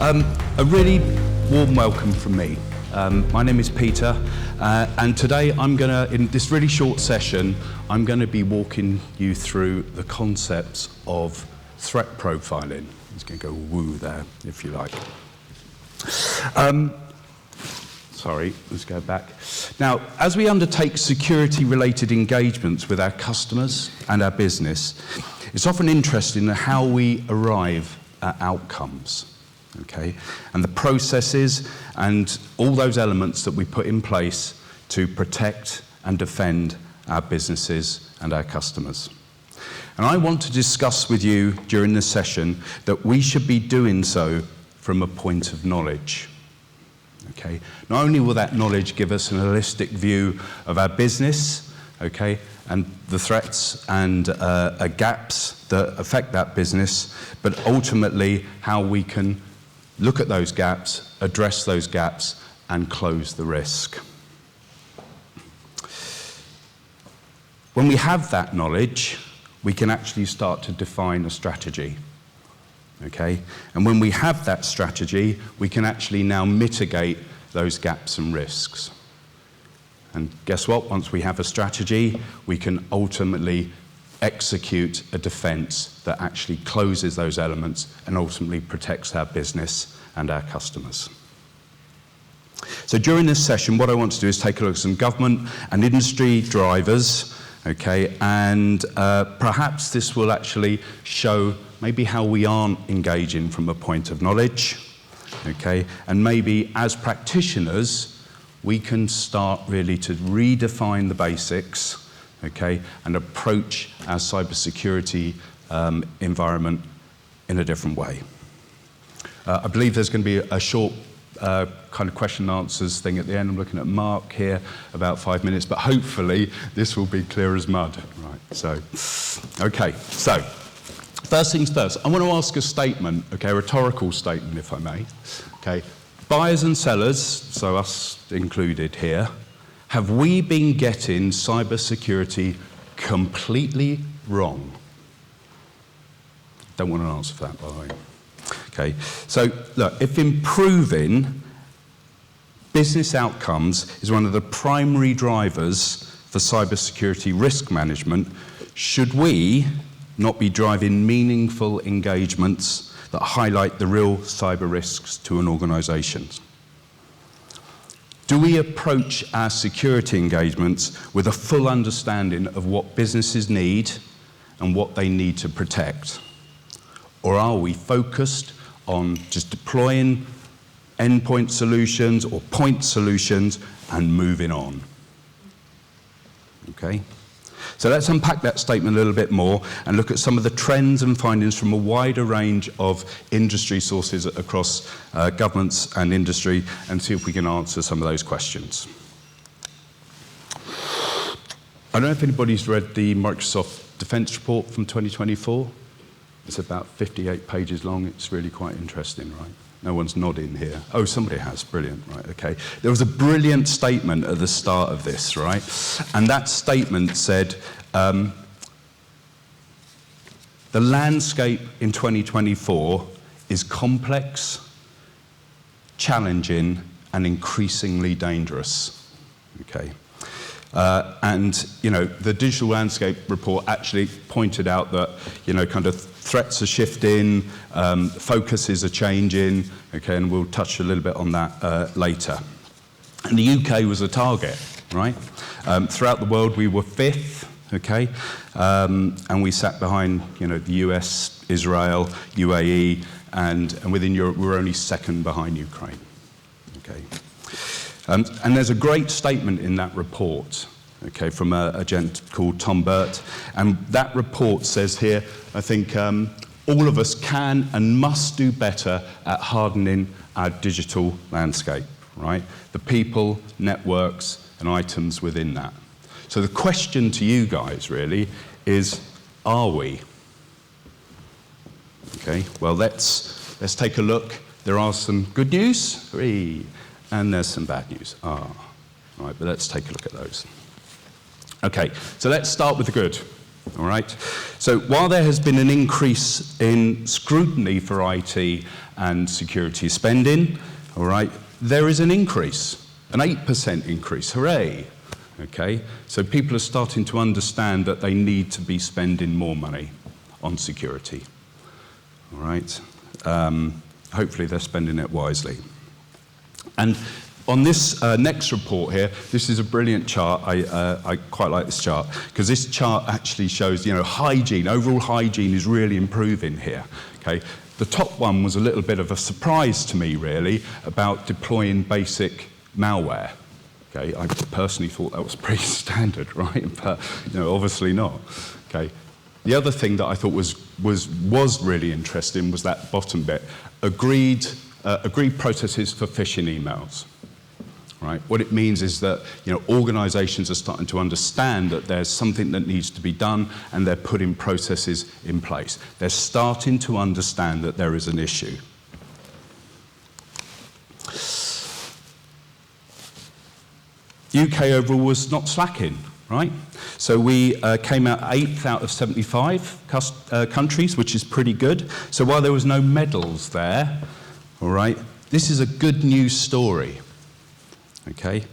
A really warm welcome from me. My name is Peter, and today in this really short session, I'm going to be walking you through the concepts of threat profiling. I'm just going to go woo there, if you like. Sorry, let's go back. Now, as we undertake security-related engagements with our customers and our business, it's often interesting how we arrive at outcomes. Okay, and the processes and all those elements that we put in place to protect and defend our businesses and our customers. And I want to discuss with you during this session that we should be doing so from a point of knowledge. Okay, not only will that knowledge give us an holistic view of our business, okay, and the threats and gaps that affect that business, but ultimately how we can look at those gaps, address those gaps, and close the risk. When we have that knowledge, we can actually start to define a strategy. Okay? And when we have that strategy, we can actually now mitigate those gaps and risks. And guess what? Once we have a strategy, we can ultimately execute a defense that actually closes those elements and ultimately protects our business and our customers. So during this session, what I want to do is take a look at some government and industry drivers, okay, and perhaps this will actually show maybe how we aren't engaging from a point of knowledge, okay, and maybe as practitioners, we can start really to redefine the basics, okay, and approach our cybersecurity environment in a different way. I believe there's going to be a short kind of question and answers thing at the end. I'm looking at Mark here, about 5 minutes, but hopefully this will be clear as mud. Right, so, okay, so first things first, I want to ask a statement, okay, a rhetorical statement if I may, okay. Buyers and sellers, so us included here, have we been getting cybersecurity completely wrong? Don't want an answer for that, by the way. Okay, so look, if improving business outcomes is one of the primary drivers for cybersecurity risk management, should we not be driving meaningful engagements that highlight the real cyber risks to an organization? Do we approach our security engagements with a full understanding of what businesses need and what they need to protect? Or are we focused on just deploying endpoint solutions or point solutions and moving on? Okay? So let's unpack that statement a little bit more and look at some of the trends and findings from a wider range of industry sources across governments and industry and see if we can answer some of those questions. I don't know if anybody's read the Microsoft Defense Report from 2024. It's about 58 pages long. It's really quite interesting, right? No one's nodding here. Oh, somebody has. Brilliant. Right, okay. There was a brilliant statement at the start of this, right? And that statement said, the landscape in 2024 is complex, challenging, and increasingly dangerous. Okay. And, you know, the Digital Landscape Report actually pointed out that, you know, kind of threats are shifting, focuses are changing, okay, and we'll touch a little bit on that later. And the UK was a target, right? Throughout the world, we were fifth, okay, and we sat behind, you know, the US, Israel, UAE, and within Europe, we were only second behind Ukraine, okay. And there's a great statement in that report, okay, from a gent called Tom Burt. And that report says here, I think all of us can and must do better at hardening our digital landscape, right? The people, networks, and items within that. So the question to you guys really is, are we? Okay, well, let's take a look. There are some good news. Hooray. And there's some bad news. Right, but let's take a look at those. Okay, so let's start with the good. All right. So while there has been an increase in scrutiny for IT and security spending, all right, there is an increase, an 8% increase. Hooray! Okay. So people are starting to understand that they need to be spending more money on security. All right. Hopefully they're spending it wisely. And on this next report here, this is a brilliant chart. I quite like this chart because this chart actually shows, hygiene, overall hygiene is really improving here. Okay, the top one was a little bit of a surprise to me, really, about deploying basic malware. Okay, I personally thought that was pretty standard, right? But obviously not. Okay, the other thing that I thought was really interesting was that bottom bit: agreed processes for phishing emails. Right. What it means is that organizations are starting to understand that there's something that needs to be done, and they're putting processes in place. They're starting to understand that there is an issue. UK overall was not slacking, right? So we came out 8th out of 75 countries, which is pretty good. So while there was no medals there, all right, this is a good news story. Okay,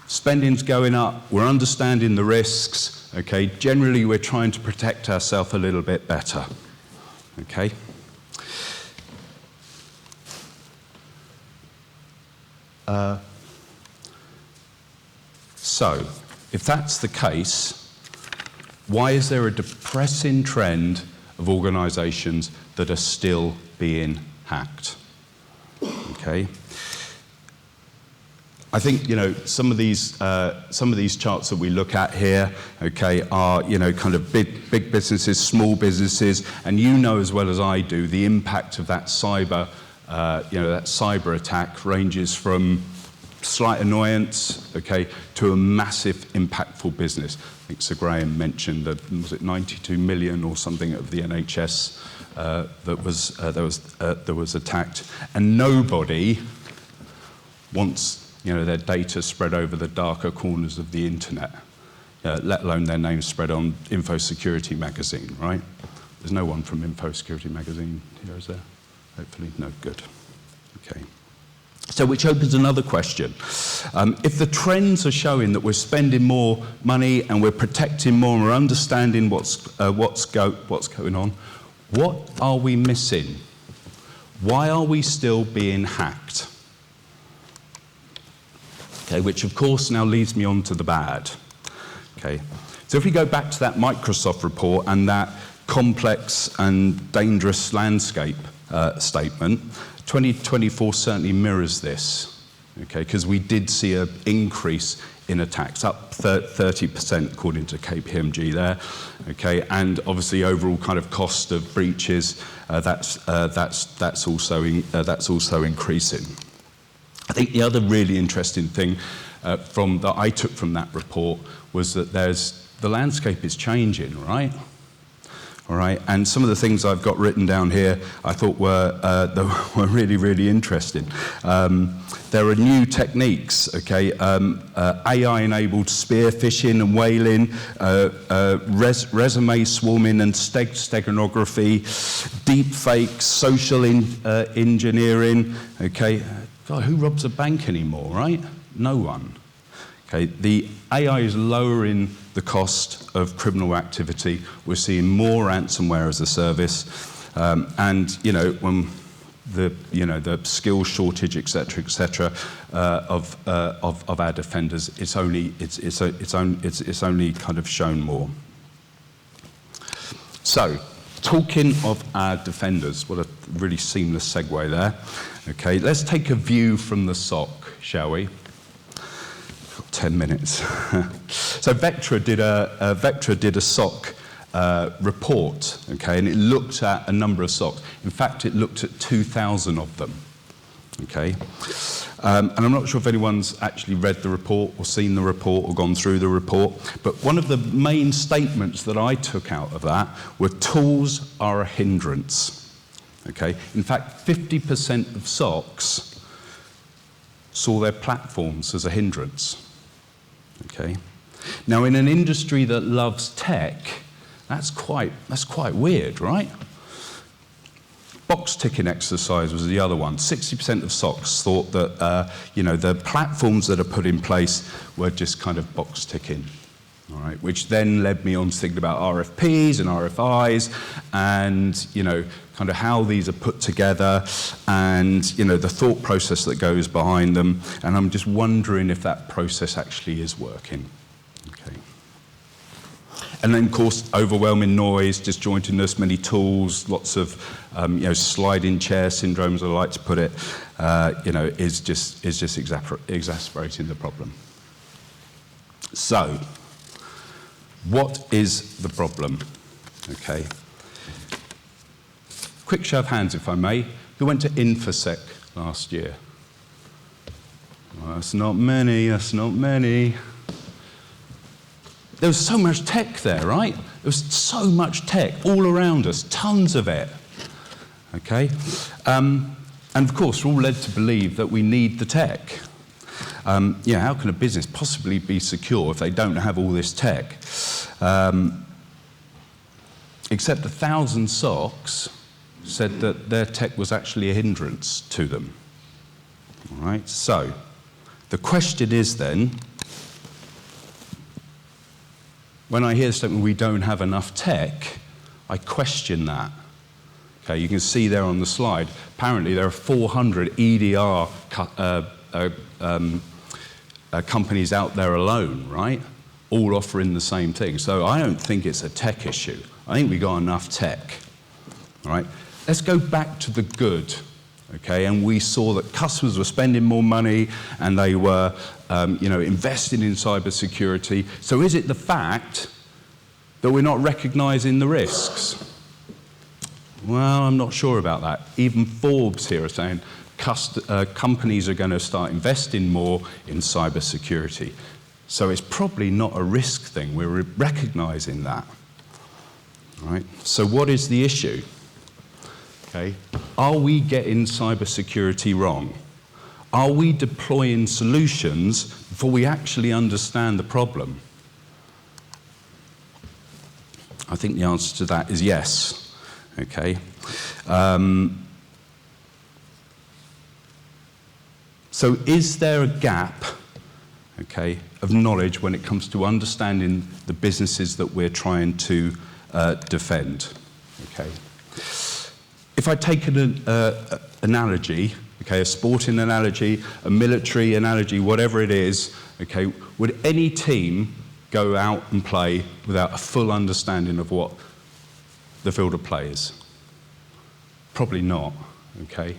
spending's going up, we're understanding the risks, okay, generally we're trying to protect ourselves a little bit better, okay. So, if that's the case, why is there a depressing trend of organisations that are still being hacked? Okay. I think some of these charts that we look at here, okay, are kind of big businesses, small businesses, and as well as I do, the impact of that cyber attack ranges from slight annoyance, okay, to a massive, impactful business. I think Sir Graham mentioned that was it 92 million or something of the NHS that was attacked, and nobody wants their data spread over the darker corners of the internet, let alone their name spread on Info Security magazine, right? There's no one from Info Security magazine here, is there? Hopefully, no, good. Okay. So which opens another question. If the trends are showing that we're spending more money and we're protecting more and we're understanding what's going on, what are we missing? Why are we still being hacked? Okay, which of course now leads me on to the bad. Okay, so if we go back to that Microsoft report and that complex and dangerous landscape statement, 2024 certainly mirrors this. Okay, because we did see an increase in attacks, up 30% according to KPMG there. Okay, and obviously overall kind of cost of breaches that's also increasing. I think the other really interesting thing that I took from that report was that the landscape is changing, right? All right, and some of the things I've got written down here I thought were really, really interesting. There are new techniques, okay, AI-enabled spear phishing and whaling, resume swarming and steganography, deep fakes, social engineering, okay. God, who robs a bank anymore, right? No one. Okay, the AI is lowering the cost of criminal activity. We're seeing more ransomware as a service, and when the skill shortage, et cetera, of our defenders, it's only kind of shown more. So, talking of our defenders, what a really seamless segue there. Okay, let's take a view from the SOC, shall we? Got 10 minutes. So Vectra did a SOC report, okay, and it looked at a number of SOCs. In fact, it looked at 2,000 of them, okay? And I'm not sure if anyone's actually read the report or seen the report or gone through the report, but one of the main statements that I took out of that were tools are a hindrance. Okay. In fact, 50% of SOCs saw their platforms as a hindrance. Okay. Now, in an industry that loves tech, that's quite weird, right? Box ticking exercise was the other one. 60% of SOCs thought that the platforms that are put in place were just kind of box ticking. All right, which then led me on to thinking about RFPs and RFIs and, kind of how these are put together and, the thought process that goes behind them. And I'm just wondering if that process actually is working. Okay. And then, of course, overwhelming noise, disjointedness, many tools, lots of, sliding chair syndrome, as I like to put it, is just exacerbating the problem. So, what is the problem? Okay. Quick show of hands, if I may. Who went to InfoSec last year? Well, that's not many. There was so much tech there, right? There was so much tech all around us, tons of it. Okay? And of course, we're all led to believe that we need the tech. How can a business possibly be secure if they don't have all this tech? Except 1,000 SOCs said that their tech was actually a hindrance to them. All right, so the question is then, when I hear the statement, we don't have enough tech, I question that. Okay, you can see there on the slide, apparently there are 400 EDR companies out there alone, right? All offering the same thing. So I don't think it's a tech issue. I think we got enough tech, all right? Let's go back to the good, okay? And we saw that customers were spending more money and they were, investing in cybersecurity. So is it the fact that we're not recognizing the risks? Well, I'm not sure about that. Even Forbes here are saying companies are going to start investing more in cybersecurity. So it's probably not a risk thing. We're recognizing that. All right? So what is the issue? Okay. Are we getting cybersecurity wrong? Are we deploying solutions before we actually understand the problem? I think the answer to that is yes. Okay. So is there a gap, okay, of knowledge when it comes to understanding the businesses that we're trying to defend? Okay. If I take an analogy, okay, a sporting analogy, a military analogy, whatever it is, okay, would any team go out and play without a full understanding of what the field of play is? Probably not, okay?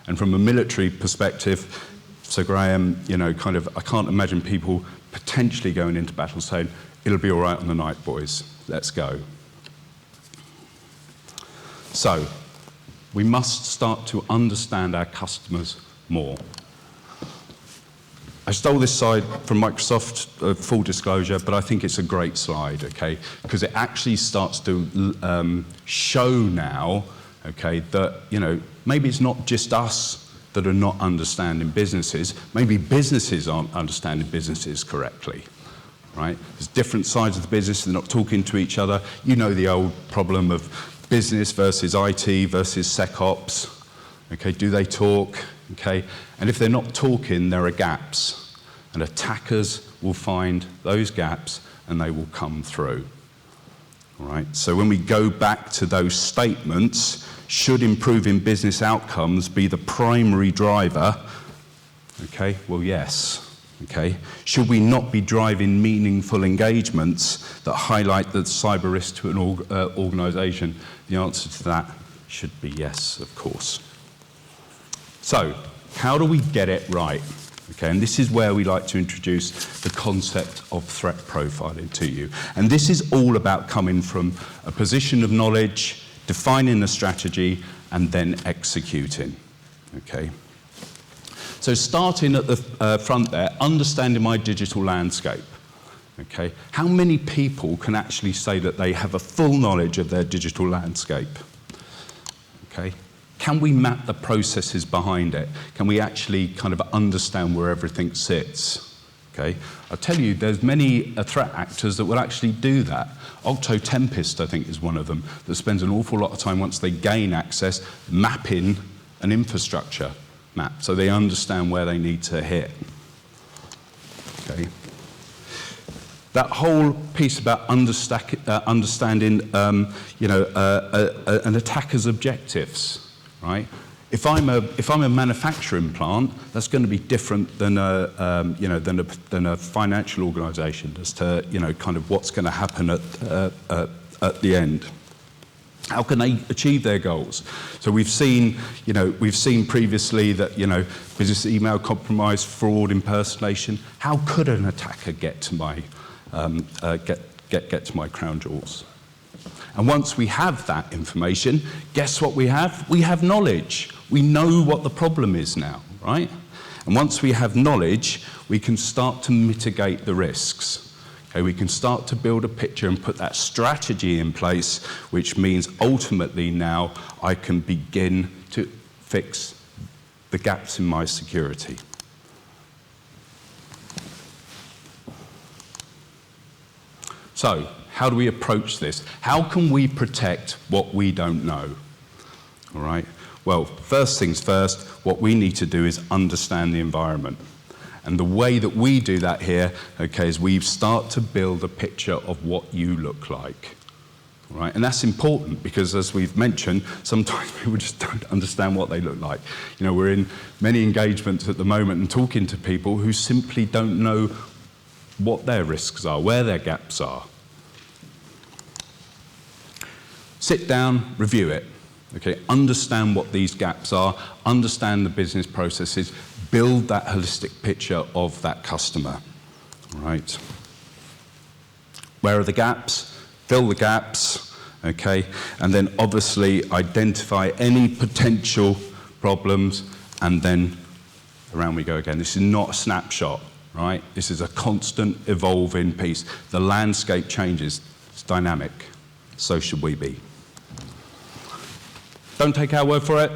And from a military perspective, so Graham, I can't imagine people potentially going into battle saying, it'll be all right on the night, boys, let's go. So, we must start to understand our customers more. I stole this slide from Microsoft, full disclosure, but I think it's a great slide, okay? Because it actually starts to show now, okay, that, maybe it's not just us that are not understanding businesses. Maybe businesses aren't understanding businesses correctly, right? There's different sides of the business, they're not talking to each other. You know the old problem of business versus IT versus SecOps. Okay, do they talk? Okay, and if they're not talking, there are gaps. And attackers will find those gaps and they will come through. All right, so when we go back to those statements, should improving business outcomes be the primary driver? Okay, well, yes. Okay, should we not be driving meaningful engagements that highlight the cyber risk to an organization? The answer to that should be yes, of course. So, how do we get it right? Okay, and this is where we like to introduce the concept of threat profiling to you. And this is all about coming from a position of knowledge, defining a strategy, and then executing. Okay. So starting at the front there, understanding my digital landscape. Okay, how many people can actually say that they have a full knowledge of their digital landscape? Okay, can we map the processes behind it? Can we actually kind of understand where everything sits? Okay, I'll tell you, there's many threat actors that will actually do that. Octo Tempest, I think, is one of them, that spends an awful lot of time once they gain access mapping an infrastructure map so they understand where they need to hit. Okay. That whole piece about understanding, an attacker's objectives, right? If I'm a manufacturing plant, that's going to be different than a financial organisation as to kind of what's going to happen at the end. How can they achieve their goals? So we've seen previously that business email compromise, fraud, impersonation. How could an attacker get to my get to my crown jewels? And once we have that information, guess what we have? We have knowledge. We know what the problem is now, right? And once we have knowledge, we can start to mitigate the risks. Okay, we can start to build a picture and put that strategy in place, which means ultimately now I can begin to fix the gaps in my security. So, how do we approach this? How can we protect what we don't know? All right. Well, first things first, what we need to do is understand the environment. And the way that we do that here, okay, is we start to build a picture of what you look like. All right? And that's important because, as we've mentioned, sometimes people just don't understand what they look like. We're in many engagements at the moment and talking to people who simply don't know what their risks are, where their gaps are. Sit down, review it. Okay, understand what these gaps are, understand the business processes, build that holistic picture of that customer. Right? Where are the gaps? Fill the gaps. Okay, and then obviously identify any potential problems, and then around we go again. This is not a snapshot. Right? This is a constant evolving piece. The landscape changes. It's dynamic. So should we be. Don't take our word for it.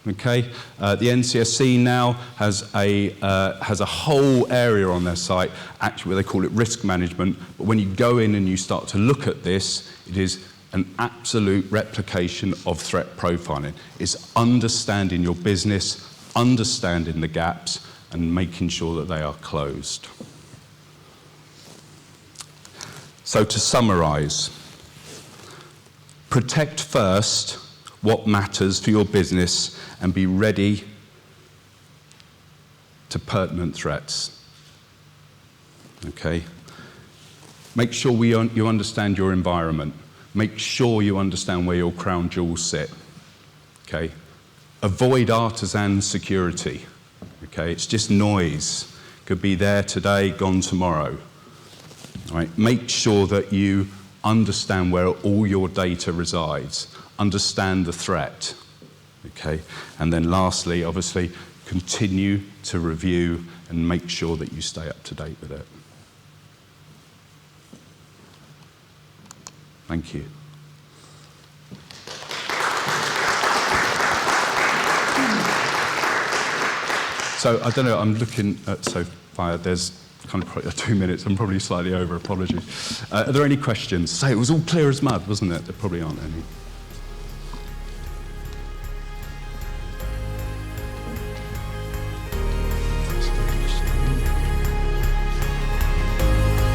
Okay? The NCSC now has a whole area on their site, actually they call it risk management, but when you go in and you start to look at this, it is an absolute replication of threat profiling. It's understanding your business, understanding the gaps, and making sure that they are closed. So to summarize, protect first what matters for your business and be ready to pertinent threats. Okay? Make sure you understand your environment. Make sure you understand where your crown jewels sit. Okay? Avoid artisan security. Okay, it's just noise. Could be there today, gone tomorrow. All right? Make sure that you understand where all your data resides. Understand the threat. Okay, and then lastly, obviously, continue to review and make sure that you stay up to date with it. Thank you. So I don't know, I'm looking at so far, there's kind of probably 2 minutes, I'm probably slightly over, apologies. Are there any questions? So it was all clear as mud, wasn't it? There probably aren't any.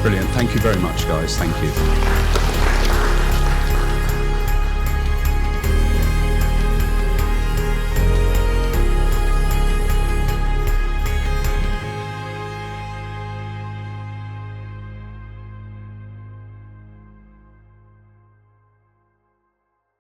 Brilliant, thank you very much guys, thank you.